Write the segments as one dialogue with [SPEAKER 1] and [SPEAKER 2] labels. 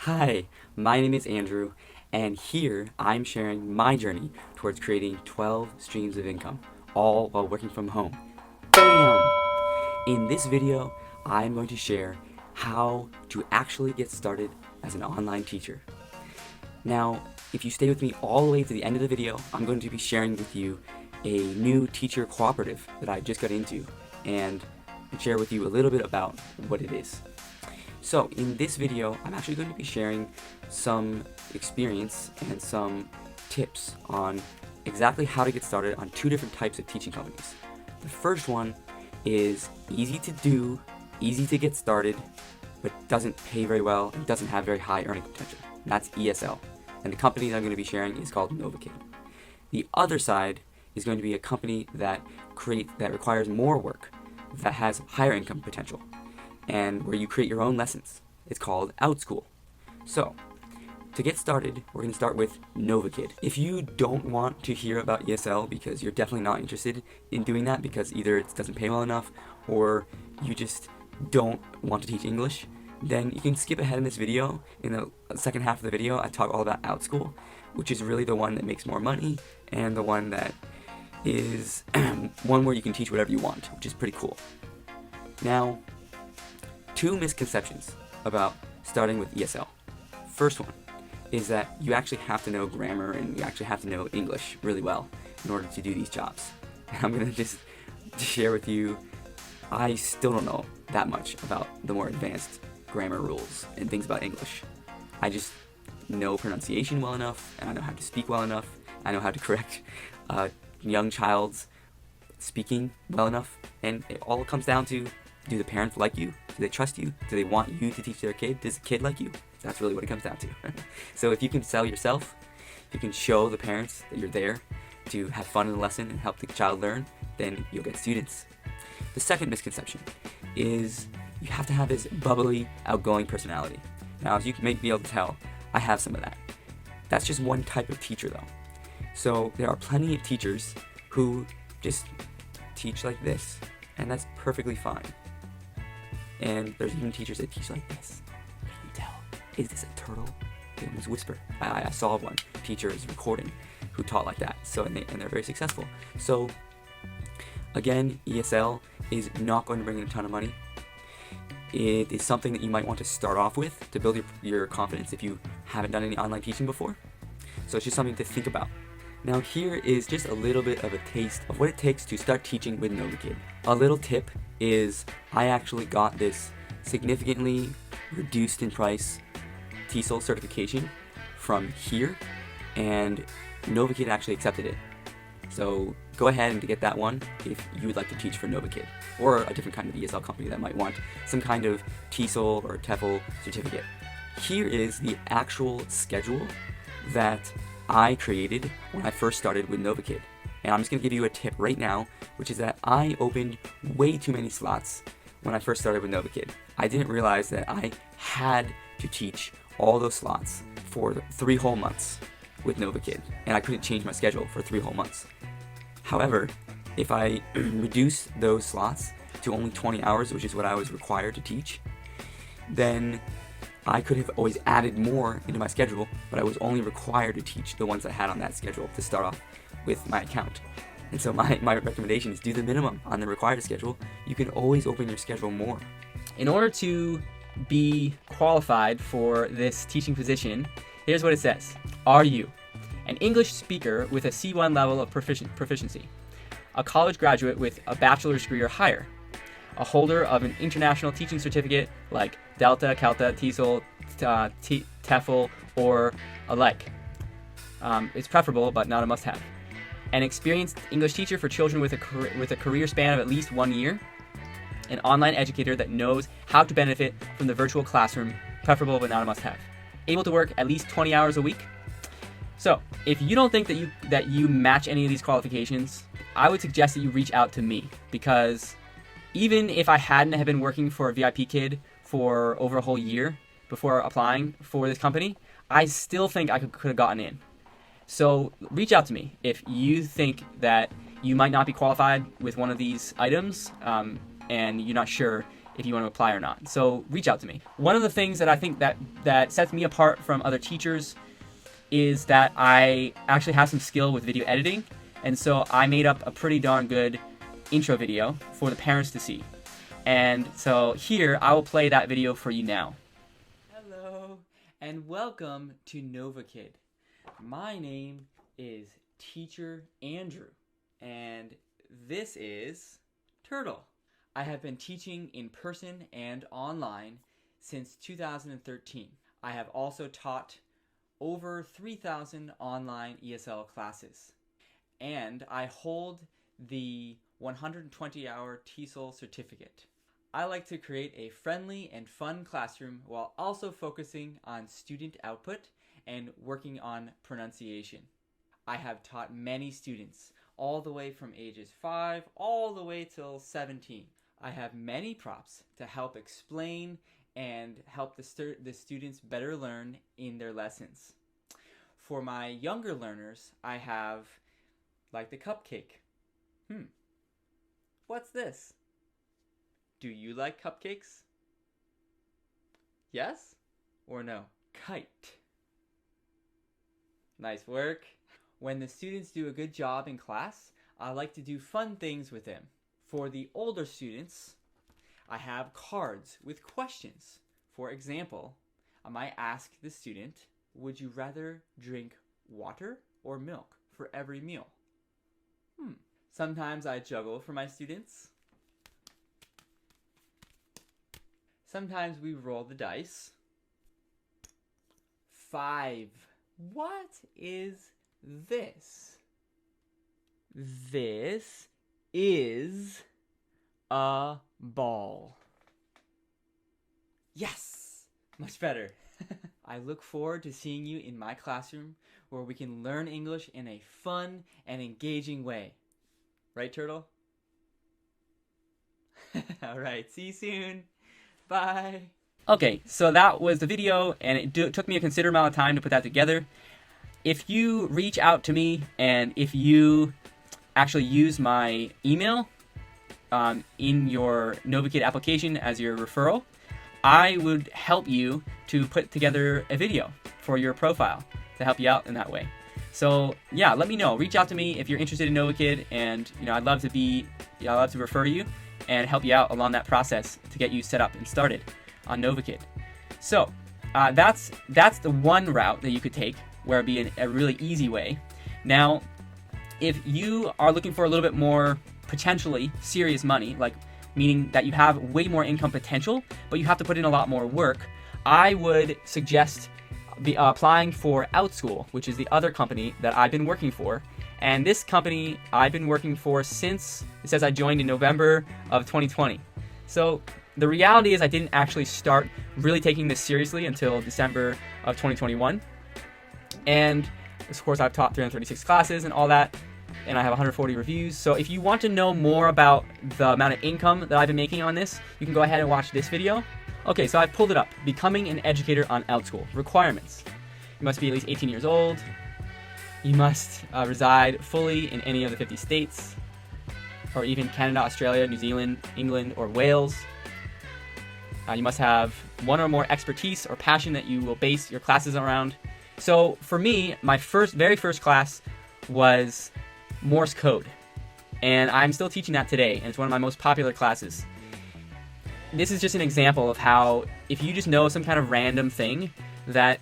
[SPEAKER 1] Hi, my name is Andrew, and here I'm sharing my journey towards creating 12 streams of income, all while working from home. Bam! In this video, I'm going to share how to actually get started as an online teacher. Now, if you stay with me all the way to the end of the video, I'm going to be sharing with you a new teacher cooperative that I just got into and share with you a little bit about what it is. So in this video, I'm actually going to be sharing some experience and some tips on exactly how to get started on two different types of teaching companies. The first one is easy to do, easy to get started, but doesn't pay very well and doesn't have very high earning potential. And that's ESL. And the company that I'm going to be sharing is called Novakid. The other side is going to be a company that requires more work, that has higher income potential, and where you create your own lessons. It's called Outschool. So, to get started, we're going to start with Novakid. If you don't want to hear about ESL because you're definitely not interested in doing that because either it doesn't pay well enough or you just don't want to teach English, then you can skip ahead in this video. In the second half of the video, I talk all about Outschool, which is really the one that makes more money and the one that is one where you can teach whatever you want, which is pretty cool. Now, two misconceptions about starting with ESL. First one is that you actually have to know grammar and you actually have to know English really well in order to do these jobs. And I'm going to just share with you, I still don't know that much about the more advanced grammar rules and things about English. I just know pronunciation well enough, and I know how to speak well enough. I know how to correct a young child's speaking well enough, and it all comes down to, do the parents like you? Do they trust you? Do they want you to teach their kid? Does the kid like you? That's really what it comes down to. So if you can sell yourself, you can show the parents that you're there to have fun in the lesson and help the child learn, then you'll get students. The second misconception is you have to have this bubbly, outgoing personality. Now, as you may be able to tell, I have some of that. That's just one type of teacher though. So there are plenty of teachers who just teach like this, and that's perfectly fine. And there's even teachers that teach like this. You can tell, is this a turtle? They almost whisper. I saw one teacher is recording who taught like that. So and they're very successful. So again, ESL is not going to bring in a ton of money. It is something that you might want to start off with to build your confidence if you haven't done any online teaching before. So it's just something to think about. Now here is just a little bit of a taste of what it takes to start teaching with Novakid. A little tip is I actually got this significantly reduced in price TESOL certification from here, and Novakid actually accepted it. So go ahead and get that one if you would like to teach for Novakid, or a different kind of ESL company that might want some kind of TESOL or TEFL certificate. Here is the actual schedule that I created when I first started with Novakid. And I'm just going to give you a tip right now, which is that I opened way too many slots when I first started with Novakid. I didn't realize that I had to teach all those slots for 3 whole months with Novakid, and I couldn't change my schedule for 3 whole months. However, if I reduce those slots to only 20 hours, which is what I was required to teach, then I could have always added more into my schedule, but I was only required to teach the ones I had on that schedule to start off with my account. And so my recommendation is do the minimum on the required schedule. You can always open your schedule more.
[SPEAKER 2] In order to be qualified for this teaching position, here's what it says. Are you an English speaker with a C1 level of proficiency? A college graduate with a bachelor's degree or higher? A holder of an international teaching certificate like Delta, Calta, TESOL, TEFL, or alike? It's preferable, but not a must-have. An experienced English teacher for children with a career span of at least 1 year. An online educator that knows how to benefit from the virtual classroom, preferable but not a must-have. Able to work at least 20 hours a week. So, if you don't think that you match any of these qualifications, I would suggest that you reach out to me, because even if I hadn't have been working for a VIP Kid for over a whole year before applying for this company, I still think I could have gotten in. So reach out to me if you think that you might not be qualified with one of these items, and you're not sure if you want to apply or not. So reach out to me. One of the things that I think that sets me apart from other teachers is that I actually have some skill with video editing. And so I made up a pretty darn good intro video for the parents to see. And so here, I will play that video for you now. Hello, and welcome to Novakid. My name is Teacher Andrew, and this is Turtle. I have been teaching in person and online since 2013. I have also taught over 3,000 online ESL classes. And I hold the 120-hour TESOL certificate. I like to create a friendly and fun classroom while also focusing on student output and working on pronunciation. I have taught many students, all the way from ages 5 all the way till 17. I have many props to help explain and help the students better learn in their lessons. For my younger learners, I have like the cupcake. What's this? Do you like cupcakes? Yes or no? Kite. Nice work. When the students do a good job in class, I like to do fun things with them. For the older students, I have cards with questions. For example, I might ask the student, would you rather drink water or milk for every meal? Sometimes I juggle for my students. Sometimes we roll the dice. 5. What is this? This is a ball. Yes! Much better. I look forward to seeing you in my classroom where we can learn English in a fun and engaging way. Right, Turtle? All right, see you soon. Bye. Okay, so that was the video, and it took me a considerable amount of time to put that together. If you reach out to me, and if you actually use my email in your Novakid application as your referral, I would help you to put together a video for your profile to help you out in that way. So yeah, let me know. Reach out to me if you're interested in Novakid, and I'd love to refer you and help you out along that process to get you set up and started on Novakid. So that's the one route that you could take, where it'd be a really easy way. Now, if you are looking for a little bit more potentially serious money, like meaning that you have way more income potential, but you have to put in a lot more work, I would suggest applying for Outschool, which is the other company that I've been working for. And this company I've been working for since, it says I joined in November of 2020. So the reality is I didn't actually start really taking this seriously until December of 2021. And of course I've taught 336 classes and all that, and I have 140 reviews. So if you want to know more about the amount of income that I've been making on this, you can go ahead and watch this video. Okay, so I've pulled it up. Becoming an educator on Outschool. Requirements. You must be at least 18 years old. You must reside fully in any of the 50 states, or even Canada, Australia, New Zealand, England, or Wales. You must have one or more expertise or passion that you will base your classes around. So for me, my very first class was Morse code, and I'm still teaching that today, and it's one of my most popular classes. This is just an example of how if you just know some kind of random thing, that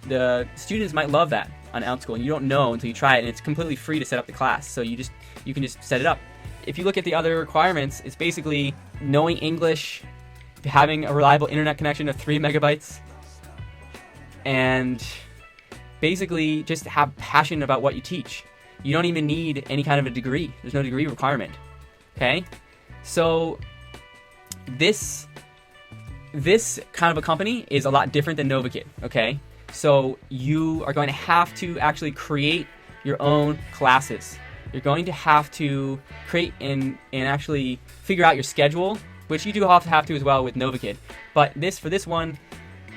[SPEAKER 2] the students might love that on Outschool, and you don't know until you try it, and it's completely free to set up the class, so you can just set it up. If you look at the other requirements, it's basically knowing English, having a reliable internet connection of 3 megabytes, and basically just have passion about what you teach. You don't even need any kind of a degree. There's no degree requirement. Okay? So this kind of a company is a lot different than Novakid, okay? So you are going to have to actually create your own classes. You're going to have to create and actually figure out your schedule, which you do have to as well with Novakid. But for this one,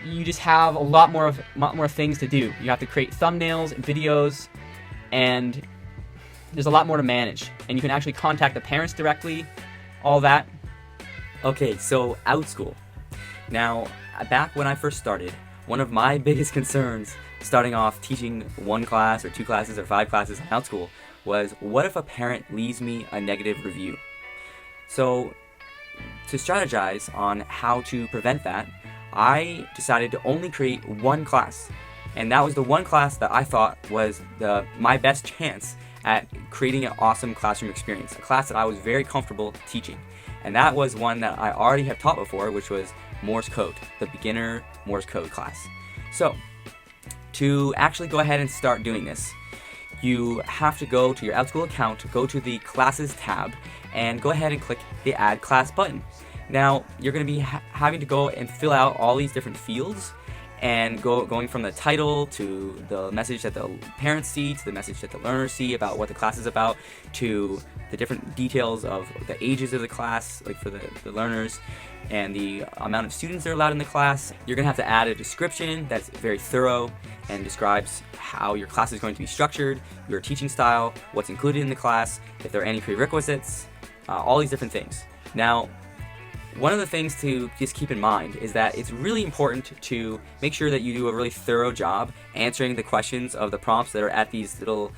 [SPEAKER 2] you just have a lot more things to do. You have to create thumbnails and videos, and there's a lot more to manage. And you can actually contact the parents directly, all that.
[SPEAKER 1] Okay, so Outschool. Now, back when I first started, one of my biggest concerns starting off teaching one class or two classes or five classes in Outschool was, what if a parent leaves me a negative review? So, to strategize on how to prevent that, I decided to only create one class. And that was the one class that I thought was my best chance at creating an awesome classroom experience, a class that I was very comfortable teaching. And that was one that I already have taught before, which was Morse Code, the beginner Morse Code class. So, to actually go ahead and start doing this, you have to go to your Outschool account, go to the Classes tab, and go ahead and click the Add Class button. Now, you're going to be having to go and fill out all these different fields, and going from the title to the message that the parents see, to the message that the learners see about what the class is about, to the different details of the ages of the class, like for the learners, and the amount of students that are allowed in the class. You're going to have to add a description that's very thorough and describes how your class is going to be structured, your teaching style, what's included in the class, if there are any prerequisites, all these different things. Now, one of the things to just keep in mind is that it's really important to make sure that you do a really thorough job answering the questions of the prompts that are at these little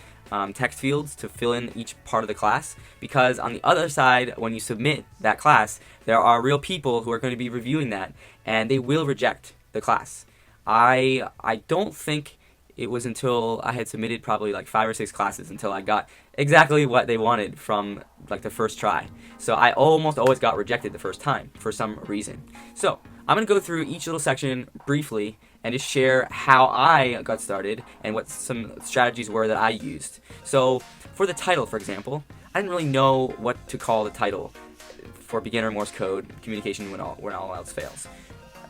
[SPEAKER 1] text fields to fill in each part of the class, because on the other side, when you submit that class, there are real people who are going to be reviewing that, and they will reject the class. I don't think it was until I had submitted probably like 5 or 6 classes until I got exactly what they wanted from like the first try. So I almost always got rejected the first time for some reason. So I'm going to go through each little section briefly and just share how I got started and what some strategies were that I used. So for the title, for example, I didn't really know what to call the title for beginner Morse code communication when all else fails.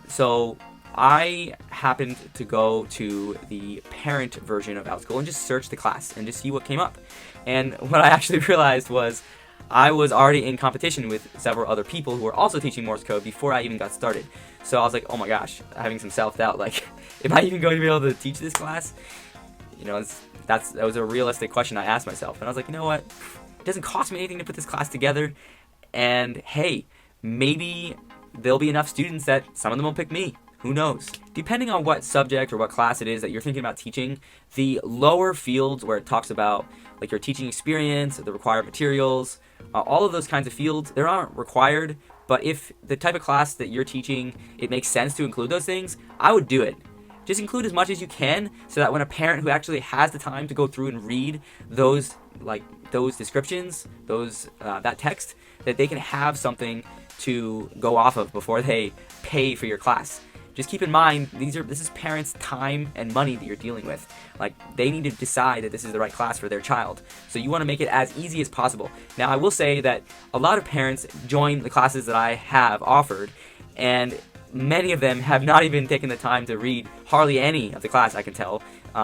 [SPEAKER 1] So I happened to go to the parent version of Outschool and just search the class and just see what came up. And what I actually realized was I was already in competition with several other people who were also teaching Morse code before I even got started. So I was like, oh my gosh, having some self-doubt, like, am I even going to be able to teach this class? You know, that was a realistic question I asked myself. And I was like, you know what, it doesn't cost me anything to put this class together. And hey, maybe there'll be enough students that some of them will pick me. Who knows? Depending on what subject or what class it is that you're thinking about teaching, the lower fields where it talks about like your teaching experience, the required materials, all of those kinds of fields, they aren't required, but if the type of class that you're teaching, it makes sense to include those things, I would do it. Just include as much as you can so that when a parent who actually has the time to go through and read those descriptions, that text, that they can have something to go off of before they pay for your class. Just keep in mind, this is parents' time and money that you're dealing with. Like, they need to decide that this is the right class for their child. So you want to make it as easy as possible. Now, I will say that a lot of parents join the classes that I have offered, and many of them have not even taken the time to read hardly any of the class, I can tell,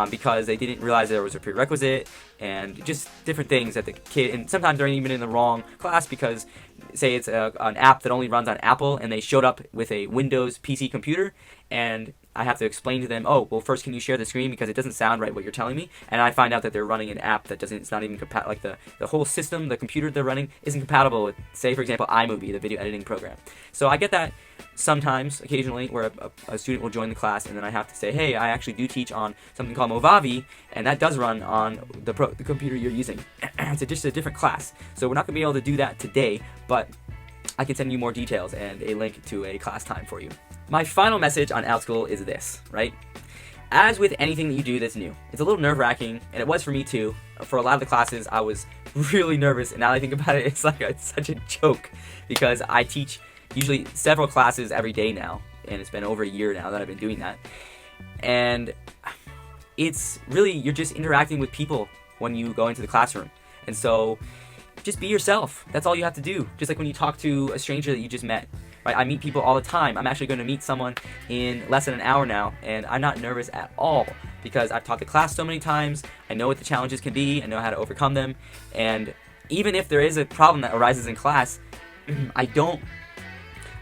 [SPEAKER 1] because they didn't realize there was a prerequisite and just different things that the kid, and sometimes they're even in the wrong class because, say it's an app that only runs on Apple and they showed up with a Windows PC computer, and I have to explain to them, oh, well, first can you share the screen because it doesn't sound right what you're telling me, and I find out that they're running an app that it's not even compatible, like the whole system, the computer they're running isn't compatible with, say, for example, iMovie, the video editing program. So I get that sometimes, occasionally, where a student will join the class and then I have to say, hey, I actually do teach on something called Movavi, and that does run on the computer you're using. It's just a different class. So we're not going to be able to do that today, but I can send you more details and a link to a class time for you. My final message on Outschool is this, right? As with anything that you do that's new, it's a little nerve-wracking, and it was for me too. For a lot of the classes, I was really nervous, and now that I think about it, it's such a joke, because I teach usually several classes every day now, and it's been over a year now that I've been doing that. And it's really, you're just interacting with people when you go into the classroom. And so just be yourself. That's all you have to do. Just like when you talk to a stranger that you just met. Right? I meet people all the time. I'm actually going to meet someone in less than an hour now, and I'm not nervous at all because I've taught the class so many times. I know what the challenges can be. I know how to overcome them. And even if there is a problem that arises in class, I don't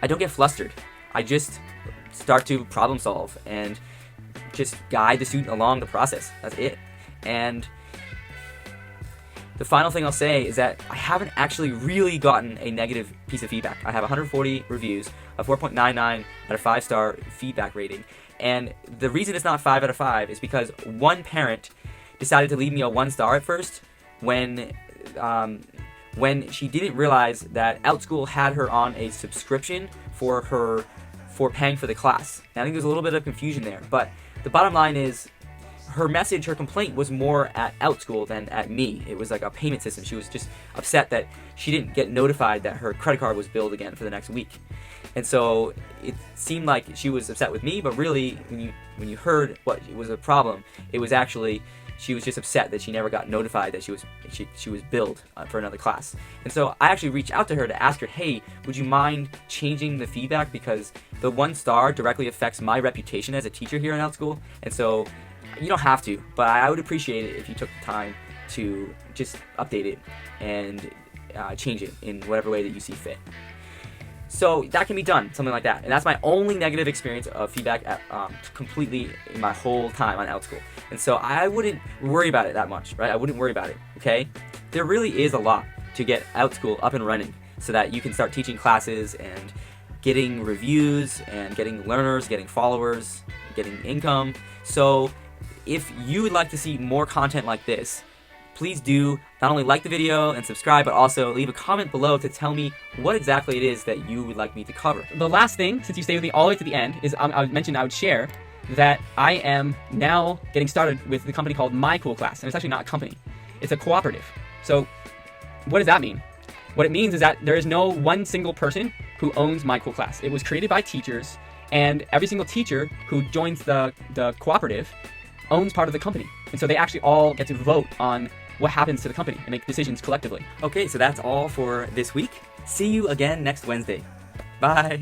[SPEAKER 1] get flustered. I just start to problem solve and just guide the student along the process. That's it. And the final thing I'll say is that I haven't actually really gotten a negative piece of feedback. I have 140 reviews, a 4.99 out of 5-star feedback rating, and the reason it's not 5 out of 5 is because one parent decided to leave me a 1-star at first when she didn't realize that Outschool had her on a subscription for paying for the class. And I think there's a little bit of confusion there, but the bottom line is her complaint was more at Outschool than at me. It was like a payment system. She was just upset that she didn't get notified that her credit card was billed again for the next week. And so it seemed like she was upset with me, but really when you heard what was a problem, it was actually she was just upset that she never got notified that she was billed for another class. And so I actually reached out to her to ask her, hey, would you mind changing the feedback, because the 1-star directly affects my reputation as a teacher here in Outschool. And so you don't have to, but I would appreciate it if you took the time to just update it and change it in whatever way that you see fit. So that can be done, something like that. And that's my only negative experience of feedback completely in my whole time on Outschool. And so I wouldn't worry about it that much, right? I wouldn't worry about it, okay? There really is a lot to get Outschool up and running so that you can start teaching classes and getting reviews and getting learners, getting followers, getting income. So if you would like to see more content like this, please do not only like the video and subscribe, but also leave a comment below to tell me what exactly it is that you would like me to cover.
[SPEAKER 2] The last thing, since you stayed with me all the way to the end, is I would share that I am now getting started with the company called My Cool Class. And it's actually not a company. It's a cooperative. So what does that mean? What it means is that there is no one single person who owns My Cool Class. It was created by teachers, and every single teacher who joins the cooperative owns part of the company. And so they actually all get to vote on what happens to the company and make decisions collectively.
[SPEAKER 1] Okay, so that's all for this week. See you again next Wednesday. Bye.